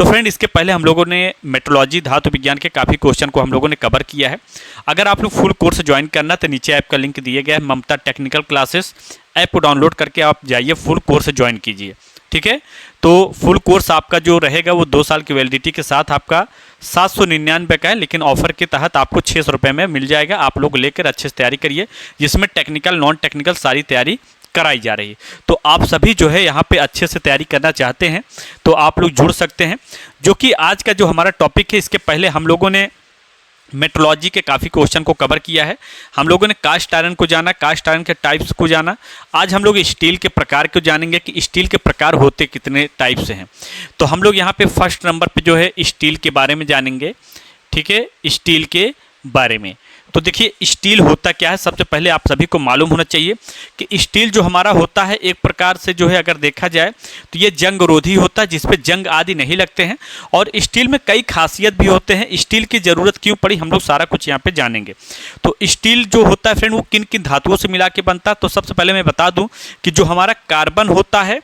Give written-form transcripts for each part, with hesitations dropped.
तो फ्रेंड, इसके पहले हम लोगों ने मेट्रोलॉजी धातु विज्ञान के काफ़ी क्वेश्चन को हम लोगों ने कवर किया है। अगर आप लोग फुल कोर्स ज्वाइन करना तो नीचे ऐप का लिंक दिया गया है, ममता टेक्निकल क्लासेस। ऐप को डाउनलोड करके आप जाइए, फुल कोर्स ज्वाइन कीजिए। ठीक है, तो फुल कोर्स आपका जो रहेगा वो 2 साल की वैलिडिटी के साथ आपका 799 का है, लेकिन ऑफर के तहत आपको 600 रुपये में मिल जाएगा। आप लोग लेकर अच्छे से तैयारी करिए, जिसमें टेक्निकल नॉन टेक्निकल सारी तैयारी कराई जा रही है। तो आप सभी जो है यहाँ पे अच्छे से तैयारी करना चाहते हैं तो आप लोग जुड़ सकते हैं। जो कि आज का जो हमारा टॉपिक है, इसके पहले हम लोगों ने मेट्रोलॉजी के काफ़ी क्वेश्चन को कवर किया है। हम लोगों ने कास्ट आयरन को जाना, कास्ट आयरन के टाइप्स को जाना। आज हम लोग स्टील के प्रकार को जानेंगे कि स्टील के प्रकार होते कितने टाइप से हैं। तो हम लोग यहाँ पे फर्स्ट नंबर पे जो है स्टील के बारे में जानेंगे। ठीक है, स्टील के बारे में। तो देखिए, स्टील होता क्या है, सबसे पहले आप सभी को मालूम होना चाहिए कि स्टील जो हमारा होता है एक प्रकार से जो है अगर देखा जाए तो ये जंग रोधी होता है, जिसपे जंग आदि नहीं लगते हैं। और स्टील में कई खासियत भी होते हैं। स्टील की ज़रूरत क्यों पड़ी, हम लोग सारा कुछ यहाँ पे जानेंगे। तो स्टील जो होता है फ्रेंड, वो किन किन धातुओं से मिला के बनता है। तो सबसे पहले मैं बता दूँ कि जो हमारा कार्बन होता है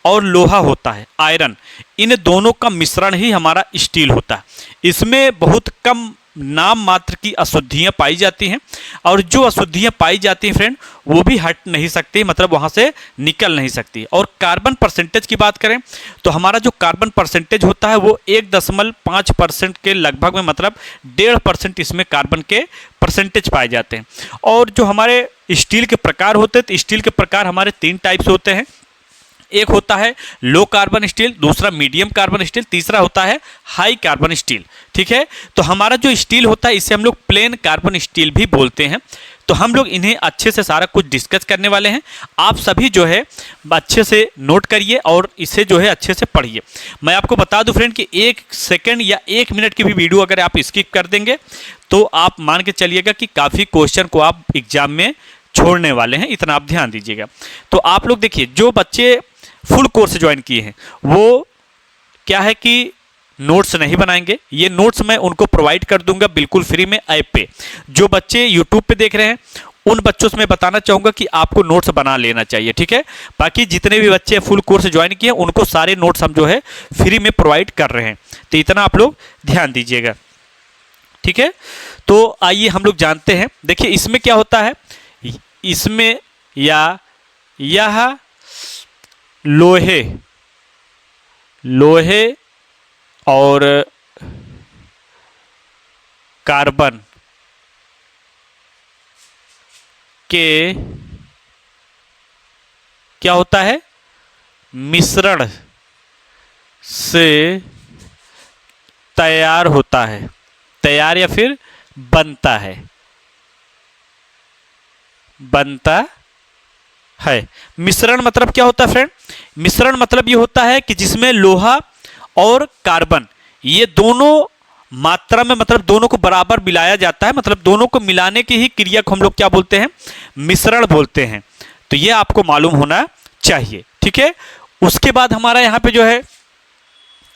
और लोहा होता है आयरन, इन दोनों का मिश्रण ही हमारा स्टील होता है। इसमें बहुत कम नाम मात्र की अशुद्धियाँ पाई जाती हैं, और जो अशुद्धियाँ पाई जाती हैं फ्रेंड, वो भी हट नहीं सकती, मतलब वहाँ से निकल नहीं सकती। और कार्बन परसेंटेज की बात करें तो हमारा जो कार्बन परसेंटेज होता है वो 1.5% के लगभग में, मतलब 1.5% इसमें कार्बन के परसेंटेज पाए जाते हैं। और जो हमारे स्टील के प्रकार होते हैं, तो स्टील के प्रकार हमारे 3 टाइप से होते हैं। एक होता है लो कार्बन स्टील, दूसरा मीडियम कार्बन स्टील, तीसरा होता है हाई कार्बन स्टील। ठीक है, तो हमारा जो स्टील होता है इसे हम लोग प्लेन कार्बन स्टील भी बोलते हैं। तो हम लोग इन्हें अच्छे से सारा कुछ डिस्कस करने वाले हैं। आप सभी जो है अच्छे से नोट करिए और इसे जो है अच्छे से पढ़िए। मैं आपको बता दूं फ्रेंड कि 1 सेकंड या 1 मिनट की भी वीडियो अगर आप स्किप कर देंगे तो आप मान के चलिएगा कि काफ़ी क्वेश्चन को आप एग्जाम में छोड़ने वाले हैं, इतना आप ध्यान दीजिएगा। तो आप लोग देखिए, जो बच्चे फुल कोर्स ज्वाइन किए हैं वो क्या है कि नोट्स नहीं बनाएंगे। ये नोट्स मैं उनको प्रोवाइड कर दूंगा बिल्कुल फ्री में ऐप पे। जो बच्चे यूट्यूब पे देख रहे हैं उन बच्चों से मैं बताना चाहूँगा कि आपको नोट्स बना लेना चाहिए। ठीक है, बाकी जितने भी बच्चे फुल कोर्स ज्वाइन किए उनको सारे नोट्स हम जो है फ्री में प्रोवाइड कर रहे हैं, तो इतना आप लोग ध्यान दीजिएगा। ठीक है, तो आइए हम लोग जानते हैं। देखिए, इसमें क्या होता है, इसमें यह लोहे और कार्बन के क्या होता है, मिश्रण से तैयार होता है, तैयार या फिर बनता है मिश्रण मतलब क्या होता है फ्रेंड, मिश्रण मतलब ये होता है कि जिसमें लोहा और कार्बन ये दोनों मात्रा में, मतलब दोनों को बराबर मिलाया जाता है, मतलब दोनों को मिलाने की ही क्रिया को हम लोग क्या बोलते हैं, मिश्रण बोलते हैं। तो ये आपको मालूम होना चाहिए। ठीक है, उसके बाद हमारा यहाँ पे जो है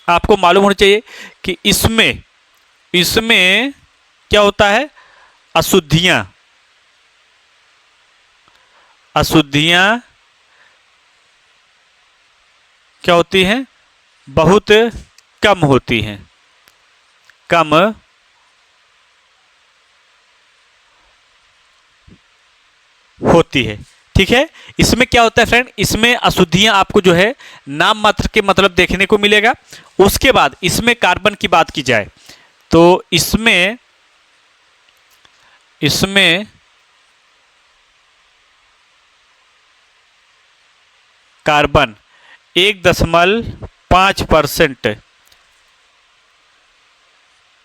आपको मालूम होना चाहिए कि इसमें क्या होता है, अशुद्धियां क्या होती हैं, बहुत कम होती हैं, कम होती है। ठीक है, इसमें क्या होता है फ्रेंड, इसमें अशुद्धियां आपको जो है नाम मात्र के मतलब देखने को मिलेगा। उसके बाद इसमें कार्बन की बात की जाए तो इसमें कार्बन 1.5%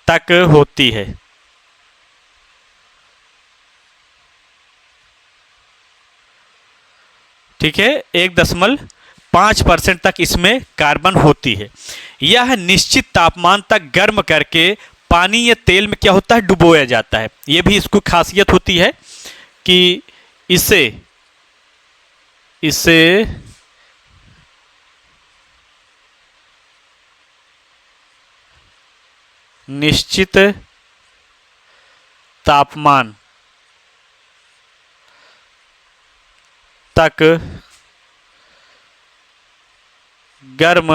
तक होती है। ठीक है, 1.5% तक इसमें कार्बन होती है। यह निश्चित तापमान तक गर्म करके पानी या तेल में क्या होता है, डुबोया जाता है। यह भी इसको खासियत होती है कि इसे निश्चित तापमान तक गर्म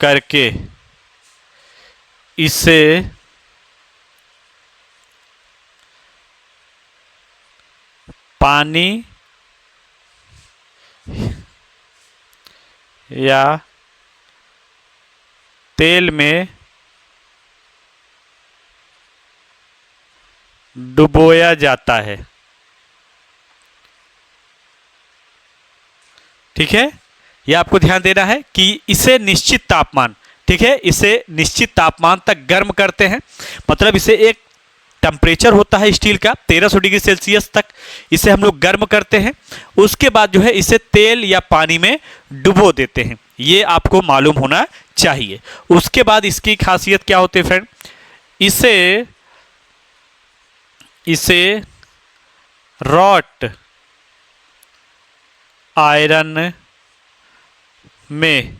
करके इसे पानी या तेल में डुबोया जाता है। ठीक है, यह आपको ध्यान देना है कि इसे निश्चित तापमान, ठीक है, इसे निश्चित तापमान तक गर्म करते हैं। मतलब इसे एक टेम्परेचर होता है स्टील का 1300 डिग्री सेल्सियस तक, इसे हम लोग गर्म करते हैं। उसके बाद जो है इसे तेल या पानी में डुबो देते हैं। ये आपको मालूम होना चाहिए। उसके बाद इसकी खासियत क्या होती है फ्रेंड, इसे रॉट आयरन में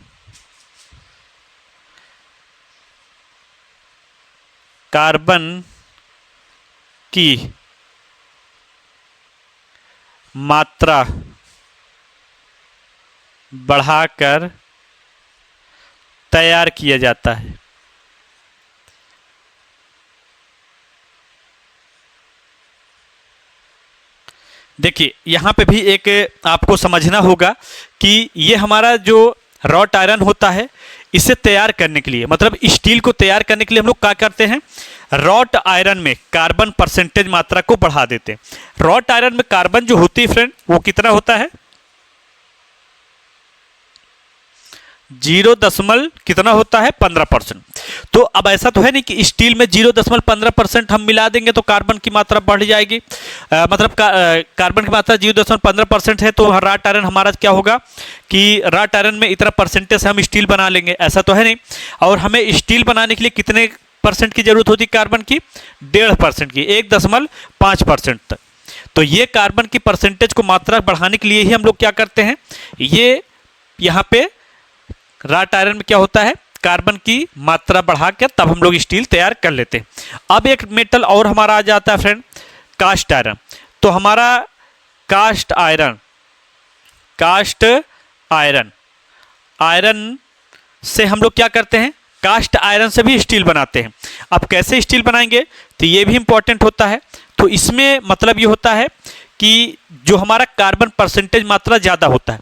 कार्बन की मात्रा बढ़ाकर तैयार किया जाता है। देखिए यहां पे भी एक आपको समझना होगा कि ये हमारा जो रॉट आयरन होता है, इसे तैयार करने के लिए, मतलब स्टील को तैयार करने के लिए हम लोग क्या करते हैं, रॉट आयरन में कार्बन परसेंटेज मात्रा को बढ़ा देते हैं। रॉट आयरन में कार्बन जो होती है फ्रेंड, वो कितना होता है, 0 कितना होता है, 15%। तो अब ऐसा तो है नहीं कि स्टील में 0.15% हम मिला देंगे तो कार्बन की मात्रा बढ़ जाएगी। मतलब कार्बन की मात्रा 0.15% है तो रॉट आयरन हमारा क्या होगा कि रॉट आयरन में इतना परसेंटेज से हम स्टील बना लेंगे, ऐसा तो है नहीं। और हमें स्टील बनाने के लिए कितने परसेंट की जरूरत होती है कार्बन की, 1.5% की, 1.5% तक। तो ये कार्बन की परसेंटेज को मात्रा बढ़ाने के लिए ही हम लोग क्या करते हैं, ये यहाँ पे रॉट आयरन में क्या होता है, कार्बन की मात्रा बढ़ा के तब हम लोग स्टील तैयार कर लेते हैं। अब एक मेटल और हमारा आ जाता है फ्रेंड, कास्ट आयरन। तो हमारा कास्ट आयरन से हम लोग क्या करते हैं, कास्ट आयरन से भी स्टील बनाते हैं। अब कैसे स्टील बनाएंगे, तो ये भी इंपॉर्टेंट होता है। तो इसमें मतलब ये होता है कि जो हमारा कार्बन परसेंटेज मात्रा ज़्यादा होता है,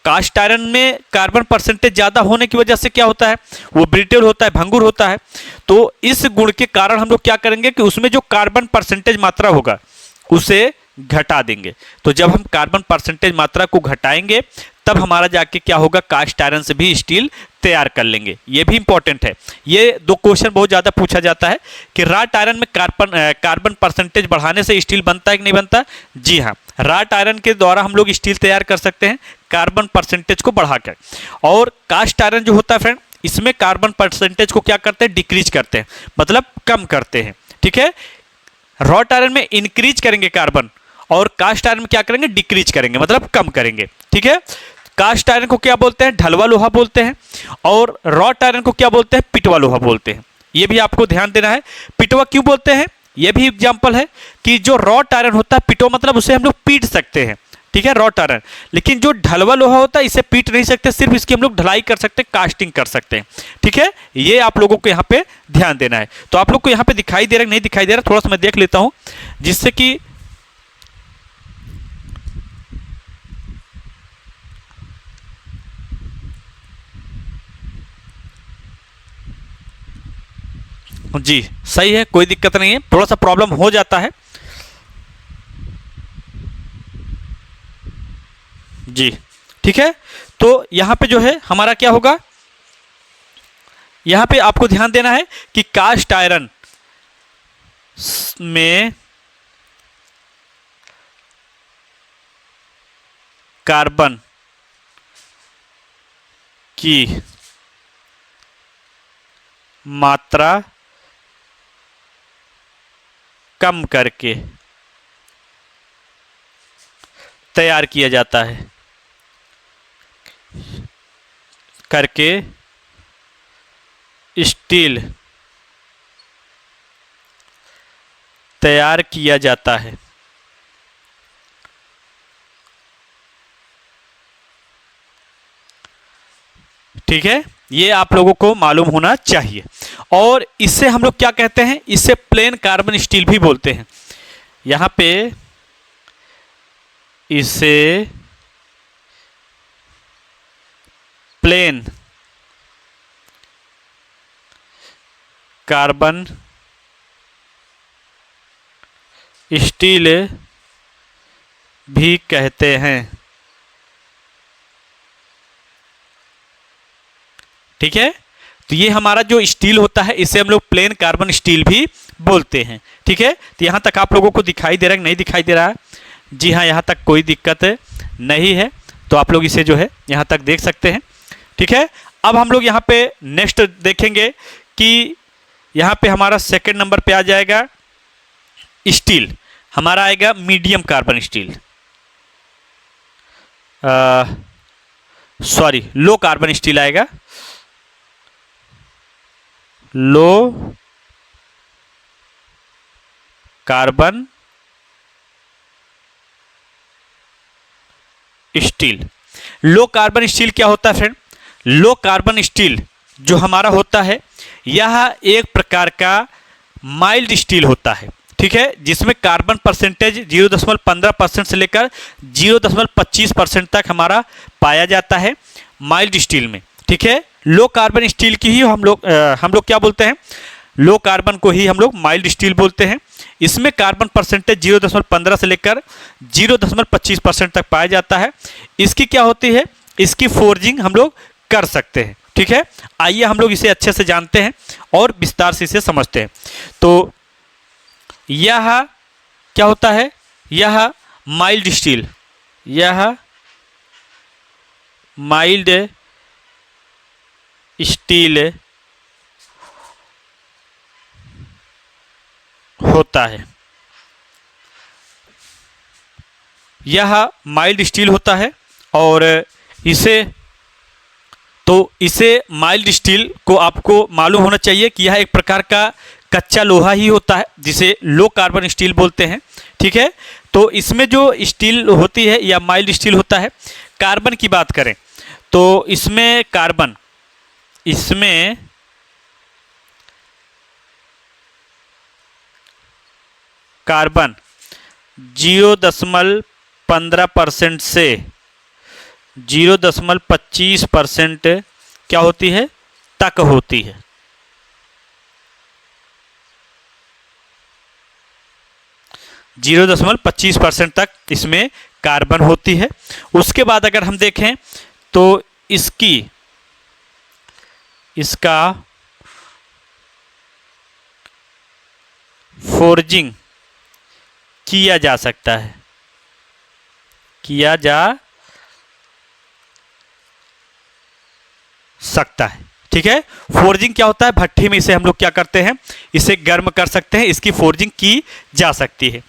कास्ट आयरन में कार्बन परसेंटेज ज़्यादा होने की वजह से क्या होता है, वो ब्रिटेल होता है, भंगुर होता है। तो इस गुण के कारण हम लोग क्या करेंगे कि उसमें जो कार्बन परसेंटेज मात्रा होगा उसे घटा देंगे। तो जब हम कार्बन परसेंटेज मात्रा को घटाएंगे तब हमारा जाके क्या होगा, कास्ट आयरन से भी स्टील तैयार कर लेंगे। ये भी इंपॉर्टेंट है। ये दो क्वेश्चन बहुत ज़्यादा पूछा जाता है कि रॉट आयरन में कार्बन परसेंटेज बढ़ाने से स्टील बनता है कि नहीं बनता। जी हाँ, रॉट आयरन के द्वारा हम लोग स्टील तैयार कर सकते हैं कार्बन परसेंटेज को बढ़ाकर। और कास्ट आयरन जो होता है फ्रेंड, इसमें कार्बन परसेंटेज को क्या करते हैं, डिक्रीज करते हैं, मतलब कम करते हैं। ठीक है, रॉट आयरन में इंक्रीज करेंगे कार्बन और कास्ट आयरन में क्या करेंगे, डिक्रीज करेंगे, मतलब कम करेंगे। ठीक है, कास्ट आयरन को क्या बोलते हैं, ढलवा लोहा बोलते हैं, और रॉट आयरन को क्या बोलते हैं, पिटवा लोहा बोलते हैं। ये भी आपको ध्यान देना है। पिटवा क्यों बोलते हैं, ये भी एग्जांपल है कि जो रॉट आयरन होता है, पिटवा मतलब उसे हम लोग पीट सकते हैं। ठीक है, रॉट आयरन। लेकिन जो ढलवा लोहा होता है इसे पीट नहीं सकते, सिर्फ इसकी हम लोग ढलाई कर सकते हैं, कास्टिंग कर सकते हैं। ठीक है, ये आप लोगों को यहाँ पे ध्यान देना है। तो आप लोग को यहाँ पे दिखाई दे रहा है नहीं दिखाई दे रहा, थोड़ा सा मैं देख लेता हूँ जिससे कि जी सही है, कोई दिक्कत नहीं है, थोड़ा सा प्रॉब्लम हो जाता है। जी ठीक है, तो यहां पे जो है हमारा क्या होगा, यहां पे आपको ध्यान देना है कि कास्ट आयरन में कार्बन की मात्रा कम करके तैयार किया जाता है, करके स्टील तैयार किया जाता है। ठीक है, ये आप लोगों को मालूम होना चाहिए। और इससे हम लोग क्या कहते हैं, इससे प्लेन कार्बन स्टील भी बोलते हैं। यहाँ पे इसे प्लेन कार्बन स्टील भी कहते हैं। ठीक है, तो ये हमारा जो स्टील होता है इसे हम लोग प्लेन कार्बन स्टील भी बोलते हैं। ठीक है, तो यहाँ तक आप लोगों को दिखाई दे रहा है, नहीं दिखाई दे रहा है? जी हाँ, यहाँ तक कोई दिक्कत नहीं है, तो आप लोग इसे जो है यहाँ तक देख सकते हैं। ठीक है, अब हम लोग यहाँ पे नेक्स्ट देखेंगे कि यहाँ पे हमारा सेकंड नंबर पे आ जाएगा स्टील, हमारा आएगा medium carbon steel, sorry low carbon steel आएगा, low carbon steel. Low carbon steel क्या होता है फ्रेंड? लो कार्बन स्टील जो हमारा होता है यह एक प्रकार का माइल्ड स्टील होता है। ठीक है, जिसमें कार्बन परसेंटेज 0.15% से लेकर 0.25% तक हमारा पाया जाता है माइल्ड स्टील में। ठीक है, लो कार्बन स्टील की ही हम लोग क्या बोलते हैं, लो कार्बन को ही हम लोग माइल्ड स्टील बोलते हैं। इसमें कार्बन परसेंटेज 0.15 से लेकर 0.25% तक पाया जाता है। इसकी क्या होती है, इसकी फोर्जिंग हम लोग कर सकते हैं। ठीक है, आइए हम लोग इसे अच्छे से जानते हैं और विस्तार से इसे समझते हैं। तो यह क्या होता है, यह माइल्ड स्टील, यह माइल्ड स्टील होता है, यह माइल्ड स्टील होता है। और इसे माइल्ड स्टील को आपको मालूम होना चाहिए कि यह एक प्रकार का कच्चा लोहा ही होता है जिसे लो कार्बन स्टील बोलते हैं। ठीक है, तो इसमें जो स्टील होती है या माइल्ड स्टील होता है, कार्बन की बात करें तो इसमें कार्बन 0.15% से 0.25% क्या होती है, तक होती है। जीरो 0.25% तक इसमें कार्बन होती है। उसके बाद अगर हम देखें तो इसका फोर्जिंग किया जा सकता है, किया जा सकता है। ठीक है, फोर्जिंग क्या होता है, भट्ठी में इसे हम लोग क्या करते हैं, इसे गर्म कर सकते हैं, इसकी फोर्जिंग की जा सकती है।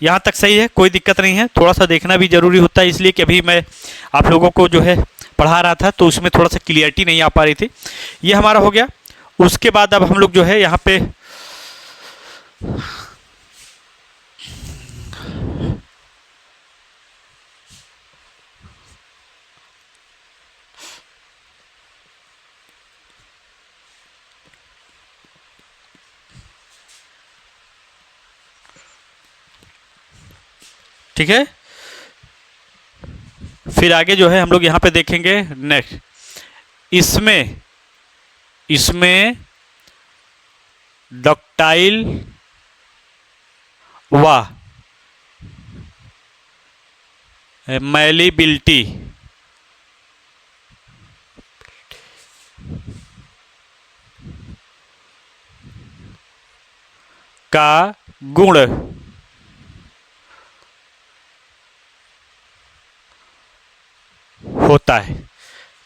यहाँ तक सही है, कोई दिक्कत नहीं है। थोड़ा सा देखना भी जरूरी होता है, इसलिए कि अभी मैं आप लोगों को जो है पढ़ा रहा था तो उसमें थोड़ा सा क्लियरिटी नहीं आ पा रही थी। ये हमारा हो गया। उसके बाद अब हम लोग जो है यहाँ पे ठीक है, फिर आगे जो है हम लोग यहाँ पे देखेंगे नेक्स्ट, इसमें डक्टाइल व मैलिबिलिटी का गुण होता है।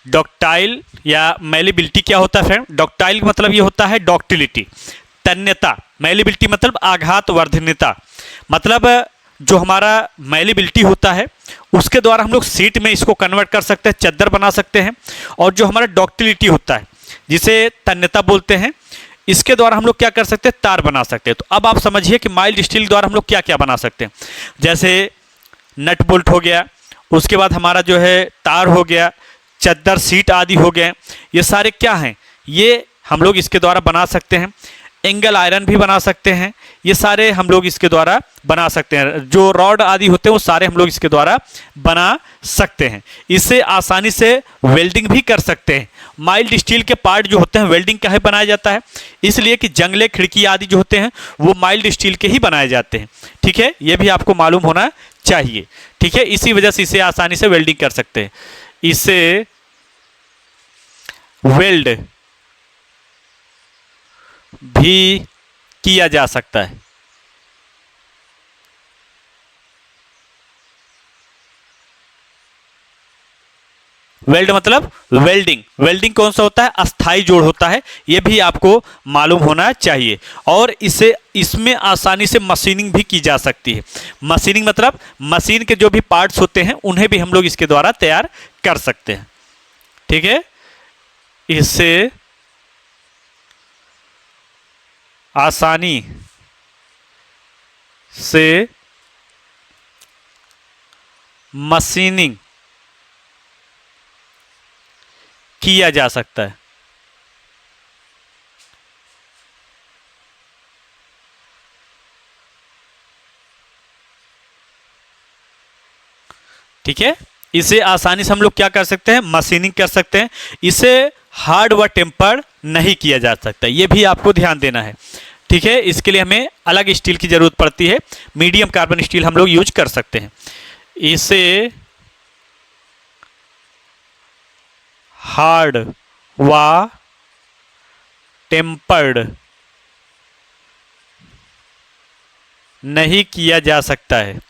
डक्टाइल या मैलिबिलिटी क्या होता है फ्रेंड? डक्टाइल मतलब ये होता है डक्टिलिटी, तन्यता। मैलिबिलिटी मतलब आघात वर्धनीयता, मतलब जो हमारा मैलिबिलिटी होता है उसके द्वारा हम लोग सीट में इसको कन्वर्ट कर सकते हैं, चद्दर बना सकते हैं। और जो हमारा डक्टिलिटी होता है जिसे तन्यता बोलते हैं, इसके द्वारा हम लोग क्या कर सकते हैं, तार बना सकते हैं। तो अब आप समझिए कि माइल्ड स्टील द्वारा हम लोग क्या क्या बना सकते हैं। जैसे नट बोल्ट हो गया, उसके बाद हमारा जो है तार हो गया, चद्दर सीट आदि हो गए, ये सारे क्या हैं, ये हम लोग इसके द्वारा बना सकते हैं। एंगल आयरन भी बना सकते हैं, ये सारे हम लोग इसके द्वारा बना सकते हैं। जो रॉड आदि होते हैं वो सारे हम लोग इसके द्वारा बना सकते हैं। इससे आसानी से वेल्डिंग भी कर सकते हैं। माइल्ड स्टील के पार्ट जो होते हैं वेल्डिंग का ही बनाया जाता है, इसलिए कि जंगले खिड़की आदि जो होते हैं वो माइल्ड स्टील के ही बनाए जाते हैं। ठीक है, ये भी आपको मालूम होना चाहिए। ठीक है, इसी वजह से इसे आसानी से वेल्डिंग कर सकते हैं। इसे वेल्ड भी किया जा सकता है। वेल्ड मतलब वेल्डिंग। वेल्डिंग कौन सा होता है, अस्थाई जोड़ होता है, यह भी आपको मालूम होना चाहिए। और इसे इसमें आसानी से मशीनिंग भी की जा सकती है। मशीनिंग मतलब मशीन के जो भी पार्ट्स होते हैं उन्हें भी हम लोग इसके द्वारा तैयार कर सकते हैं। ठीक है, इससे आसानी से मशीनिंग किया जा सकता है। ठीक है, इसे आसानी से हम लोग क्या कर सकते हैं, मशीनिंग कर सकते हैं। इसे हार्ड व टेम्पर्ड नहीं किया जा सकता, ये भी आपको ध्यान देना है। ठीक है, इसके लिए हमें अलग स्टील की जरूरत पड़ती है, मीडियम कार्बन स्टील हम लोग यूज कर सकते हैं। इसे हार्ड व टेम्पर्ड नहीं किया जा सकता है।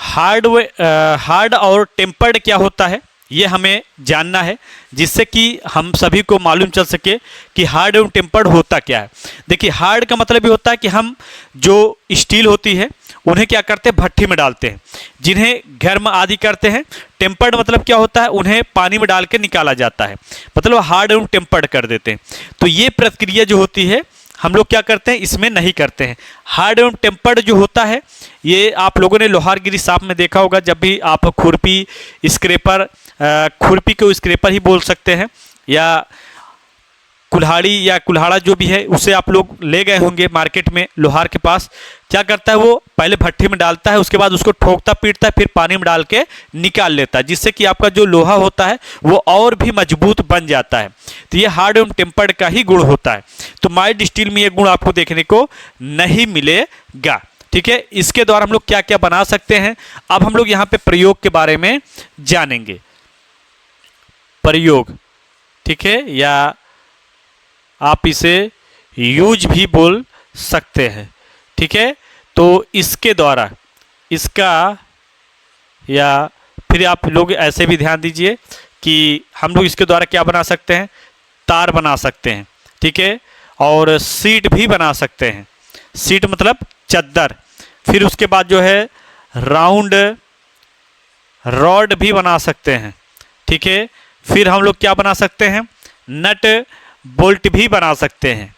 हार्ड और टेम्पर्ड क्या होता है ये हमें जानना है, जिससे कि हम सभी को मालूम चल सके कि हार्ड एवं टेम्पर्ड होता क्या है। देखिए, हार्ड का मतलब ये होता है कि हम जो स्टील होती है उन्हें क्या करते हैं, भट्ठी में डालते हैं, जिन्हें गर्म आदि करते हैं। टेम्पर्ड मतलब क्या होता है, उन्हें पानी में डाल के निकाला जाता है, मतलब हार्ड एवं टेम्पर्ड कर देते हैं। तो ये प्रक्रिया जो होती है हम लोग क्या करते हैं, इसमें नहीं करते हैं। हार्ड एवं टेम्पर्ड जो होता है ये आप लोगों ने लोहारगिरी शॉप में देखा होगा। जब भी आप खुरपी स्क्रेपर, खुरपी को स्क्रेपर ही बोल सकते हैं, या कुल्हाड़ी या कुल्हाड़ा जो भी है उसे आप लोग ले गए होंगे मार्केट में। लोहार के पास क्या करता है, वो पहले भट्ठी में डालता है, उसके बाद उसको ठोकता पीटता है, फिर पानी में डाल के निकाल लेता है, जिससे कि आपका जो लोहा होता है वो और भी मजबूत बन जाता है। तो ये हार्ड एवं टेम्पर्ड का ही गुण होता है। तो माइल्ड स्टील में ये गुण आपको देखने को नहीं मिलेगा। ठीक है, इसके द्वारा हम लोग क्या क्या बना सकते हैं, अब हम लोग यहाँ पे प्रयोग के बारे में जानेंगे। प्रयोग, ठीक है, या आप इसे यूज भी बोल सकते हैं। ठीक है, तो इसके द्वारा इसका, या फिर आप लोग ऐसे भी ध्यान दीजिए कि हम लोग इसके द्वारा क्या बना सकते हैं, तार बना सकते हैं। ठीक है, और सीट भी बना सकते हैं। सीट मतलब चद्दर। फिर उसके बाद जो है राउंड रॉड भी बना सकते हैं। ठीक है, फिर हम लोग क्या बना सकते हैं, नट बोल्ट भी बना सकते हैं।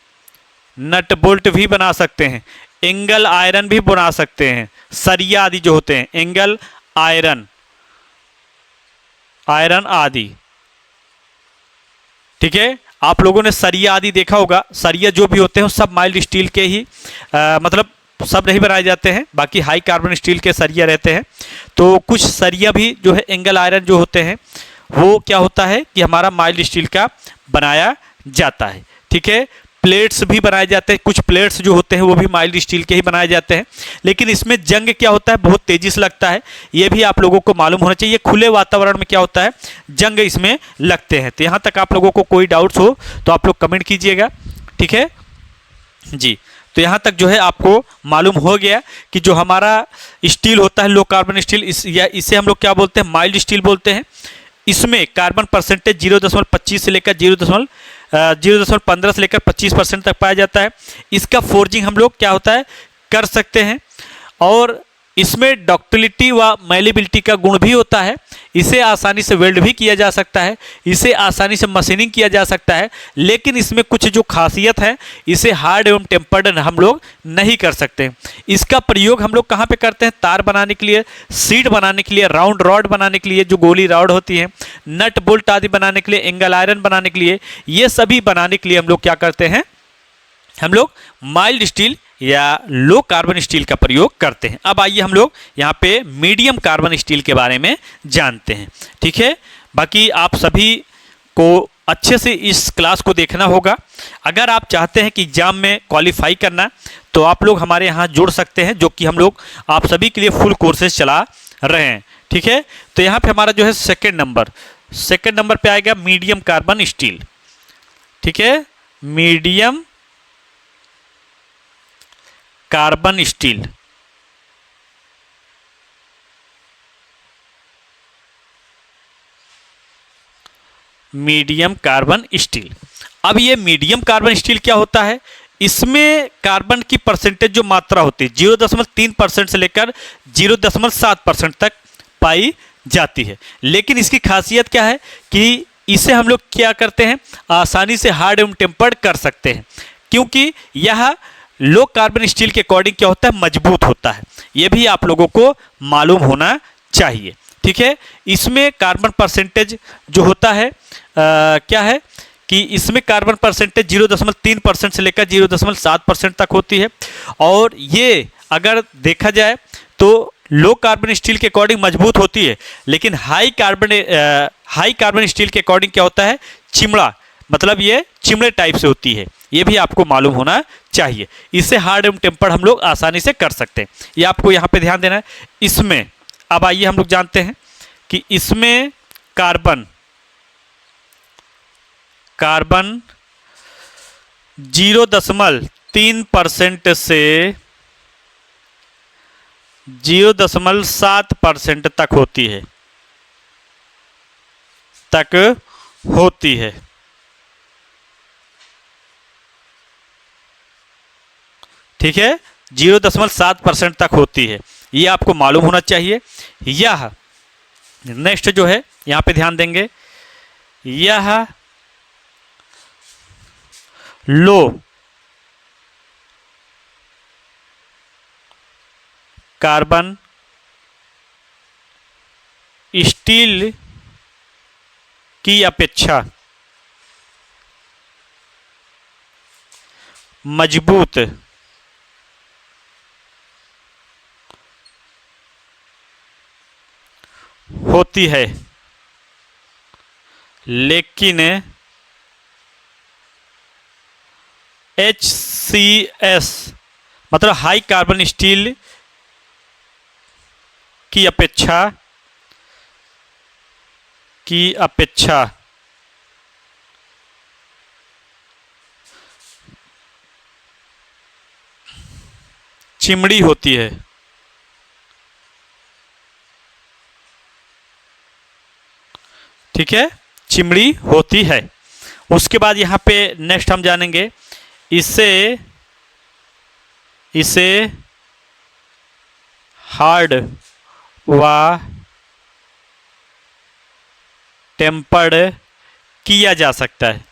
नट बोल्ट भी बना सकते हैं। एंगल आयरन भी बना सकते हैं। सरिया आदि जो होते हैं, एंगल आयरन, आयरन आदि। ठीक है, आप लोगों ने सरिया आदि देखा होगा। सरिया जो भी होते हैं सब माइल्ड स्टील के ही मतलब सब नहीं बनाए जाते हैं, बाकी हाई कार्बन स्टील के सरिया रहते हैं। तो कुछ सरिया भी जो है एंगल आयरन जो होते हैं वो क्या होता है कि हमारा माइल्ड स्टील का बनाया जाता है। ठीक है, प्लेट्स भी बनाए जाते हैं। कुछ प्लेट्स जो होते हैं वो भी माइल्ड स्टील के ही बनाए जाते हैं, लेकिन इसमें जंग क्या होता है, बहुत तेजी से लगता है। ये भी आप लोगों को मालूम होना चाहिए। खुले वातावरण में क्या होता है, जंग इसमें लगते हैं। तो यहाँ तक आप लोगों को कोई डाउट्स हो तो आप लोग कमेंट कीजिएगा। ठीक है जी, तो यहाँ तक जो है आपको मालूम हो गया कि जो हमारा स्टील होता है लो कार्बन स्टील, इसे हम लोग क्या बोलते हैं, माइल्ड स्टील बोलते हैं। इसमें कार्बन परसेंटेज 0.25 से लेकर 0.15 से लेकर 25% तक पाया जाता है। इसका फोर्जिंग हम लोग क्या होता है कर सकते हैं, और इसमें डक्टिलिटी व मैलिबिलिटी का गुण भी होता है। इसे आसानी से वेल्ड भी किया जा सकता है, इसे आसानी से मशीनिंग किया जा सकता है, लेकिन इसमें कुछ जो खासियत है, इसे हार्ड एवं टेम्पर्ड हम लोग नहीं कर सकते। इसका प्रयोग हम लोग कहाँ पे करते हैं? तार बनाने के लिए, सीट बनाने के लिए, राउंड रॉड बनाने के लिए जो गोली रॉड होती है, नट बोल्ट आदि बनाने के लिए, एंगल आयरन बनाने के लिए, ये सभी बनाने के लिए हम लोग क्या करते हैं? हम लोग माइल्ड स्टील या लो कार्बन स्टील का प्रयोग करते हैं। अब आइए हम लोग यहाँ पे मीडियम कार्बन स्टील के बारे में जानते हैं। ठीक है, बाकी आप सभी को अच्छे से इस क्लास को देखना होगा। अगर आप चाहते हैं कि एग्जाम में क्वालिफाई करना, तो आप लोग हमारे यहाँ जुड़ सकते हैं, जो कि हम लोग आप सभी के लिए फुल कोर्सेज चला रहे हैं। ठीक है, तो यहाँ पे हमारा जो है सेकेंड नंबर पे आएगा मीडियम कार्बन स्टील। ठीक है, medium carbon steel. Medium carbon steel. अब ये मीडियम कार्बन स्टील क्या होता है? इसमें कार्बन की परसेंटेज जो मात्रा होती है 0.3% से लेकर 0.7% तक पाई जाती है। लेकिन इसकी खासियत क्या है कि इसे हम लोग क्या करते हैं? आसानी से हार्ड एवं टेम्पर्ड कर सकते हैं, क्योंकि यह लो कार्बन स्टील के अकॉर्डिंग क्या होता है? मजबूत होता है। यह भी आप लोगों को मालूम होना चाहिए। ठीक है, इसमें कार्बन परसेंटेज जो होता है क्या है कि इसमें कार्बन परसेंटेज 0.3% से लेकर 0.7% तक होती है। और ये अगर देखा जाए तो लो कार्बन स्टील के अकॉर्डिंग मजबूत होती है, लेकिन हाई कार्बन स्टील के अकॉर्डिंग क्या होता है? चिमड़ा, मतलब ये चिमड़े टाइप से होती है। ये भी आपको मालूम होना चाहिए। इसे हार्ड एवं टेम्पर्ड हम लोग आसानी से कर सकते हैं, ये आपको यहाँ पे ध्यान देना है। इसमें अब आइए हम लोग जानते हैं कि इसमें कार्बन 0.3% से 0.7% तक होती है। ठीक है, 0.7% तक होती है, ये आपको मालूम होना चाहिए। यह नेक्स्ट जो है यहाँ पे ध्यान देंगे, यह लो कार्बन स्टील की अपेक्षा मजबूत होती है, लेकिन HCS मतलब हाई कार्बन स्टील की अपेक्षा चिमड़ी होती है। ठीक है, चिमड़ी होती है। उसके बाद यहाँ पे नेक्स्ट हम जानेंगे, इसे हार्ड व टेम्पर्ड किया जा सकता है,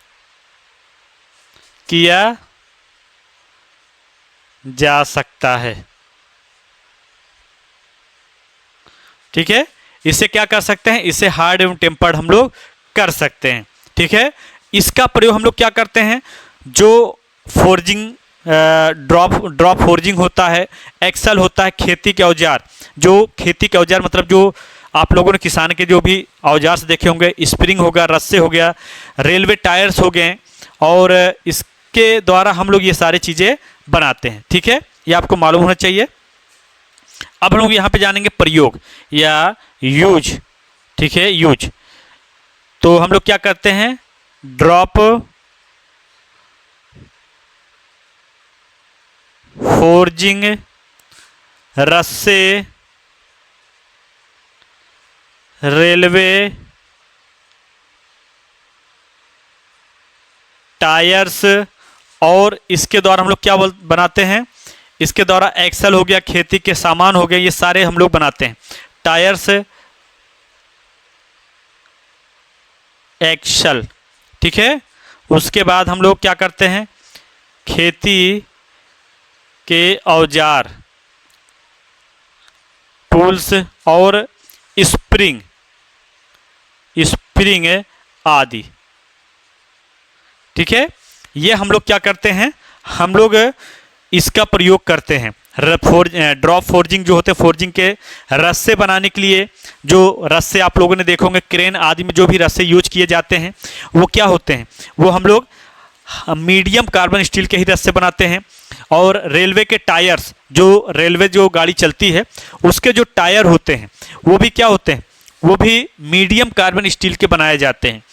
ठीक है, इसे क्या कर सकते हैं? इसे हार्ड एवं टेम्पर्ड हम लोग कर सकते हैं। ठीक है, इसका प्रयोग हम लोग क्या करते हैं? जो फोर्जिंग ड्रॉप फोर्जिंग होता है, एक्सल होता है, खेती के औजार, जो खेती के औजार मतलब जो आप लोगों ने किसान के जो भी औजार से देखे होंगे, स्प्रिंग होगा, रस्से हो गया, रेलवे टायर्स हो गए, और इसके द्वारा हम लोग ये सारी चीज़ें बनाते हैं। ठीक है, ये आपको मालूम होना चाहिए। अब हम लोग यहाँ पे जानेंगे प्रयोग या यूज। ठीक है, यूज तो हम लोग क्या करते हैं? ड्रॉप फोर्जिंग, रस्से, रेलवे टायर्स, और इसके द्वारा हम लोग क्या बनाते हैं? इसके द्वारा एक्सल हो गया, खेती के सामान हो गए, ये सारे हम लोग बनाते हैं। टायर्स, एक्सेल, ठीक है। उसके बाद हम लोग क्या करते हैं, खेती के औजार, टूल्स और स्प्रिंग आदि, ठीक है। ये हम लोग क्या करते हैं, हम लोग इसका प्रयोग करते हैं ड्रॉप फोर्जिंग जो होते हैं, फोर्जिंग के रस्से बनाने के लिए। जो रस्से आप लोगों ने देखे होंगे क्रेन आदि में जो भी रस्से यूज किए जाते हैं वो क्या होते हैं, वो हम लोग मीडियम कार्बन स्टील के ही रस्से बनाते हैं। और रेलवे के टायर्स, जो रेलवे जो गाड़ी चलती है उसके जो टायर होते हैं वो भी क्या होते हैं, वो भी मीडियम कार्बन स्टील के बनाए जाते हैं।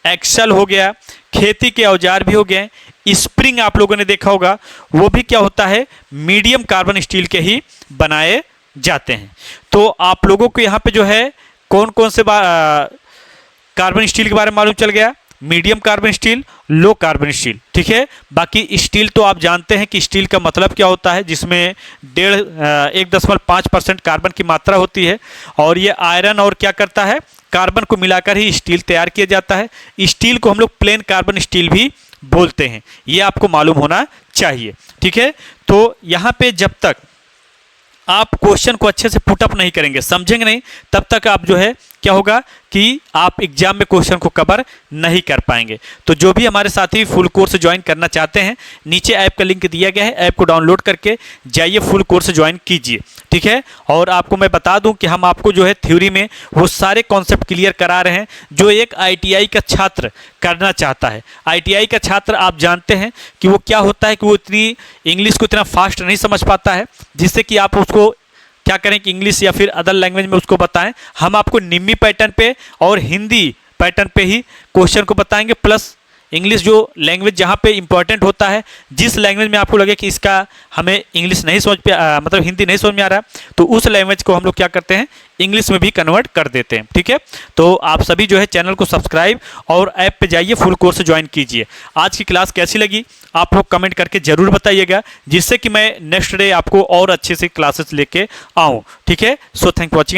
एक्सेल हो गया, खेती के औजार भी हो गए, स्प्रिंग आप लोगों ने देखा होगा वो भी क्या होता है, मीडियम कार्बन स्टील के ही बनाए जाते हैं। तो आप लोगों को यहाँ पे जो है कौन कौन से कार्बन स्टील के बारे में मालूम चल गया, medium carbon steel, low carbon steel, ठीक है। बाकी स्टील तो आप जानते हैं कि स्टील का मतलब क्या होता है, जिसमें 1.5% कार्बन की मात्रा होती है। और ये आयरन और क्या करता है, कार्बन को मिलाकर ही स्टील तैयार किया जाता है। स्टील को हम लोग प्लेन कार्बन स्टील भी बोलते हैं, ये आपको मालूम होना चाहिए, ठीक है। तो यहाँ पे जब तक आप क्वेश्चन को अच्छे से पुटअप नहीं करेंगे, समझेंगे नहीं, तब तक आप जो है क्या होगा कि आप एग्जाम में क्वेश्चन को कवर नहीं कर पाएंगे। तो जो भी हमारे साथी फुल कोर्स ज्वाइन करना चाहते हैं, नीचे ऐप का लिंक दिया गया है, ऐप को डाउनलोड करके जाइए, फुल कोर्स ज्वाइन कीजिए, ठीक है। और आपको मैं बता दूं कि हम आपको जो है थ्योरी में वो सारे कॉन्सेप्ट क्लियर करा रहे हैं जो एक ITI का छात्र करना चाहता है। ITI का छात्र आप जानते हैं कि वो क्या होता है कि वो इतनी इंग्लिश को इतना फास्ट नहीं समझ पाता है, जिससे कि आप उसको क्या करें कि इंग्लिश या फिर अदर लैंग्वेज में उसको बताएं। हम आपको निम्मी पैटर्न पे और हिंदी पैटर्न पे ही क्वेश्चन को बताएंगे, प्लस इंग्लिश जो लैंग्वेज जहाँ पे इंपॉर्टेंट होता है, जिस लैंग्वेज में आपको लगे कि इसका हमें इंग्लिश नहीं समझ पे मतलब हिंदी नहीं समझ में आ रहा है, तो उस लैंग्वेज को हम लोग क्या करते हैं, इंग्लिश में भी कन्वर्ट कर देते हैं, ठीक है। तो आप सभी जो है चैनल को सब्सक्राइब और ऐप पे जाइए, फुल कोर्स ज्वाइन कीजिए। आज की क्लास कैसी लगी आप लोग कमेंट करके जरूर बताइएगा, जिससे कि मैं नेक्स्ट डे आपको और अच्छे से क्लासेस लेके आऊँ, ठीक है। So thank you watching.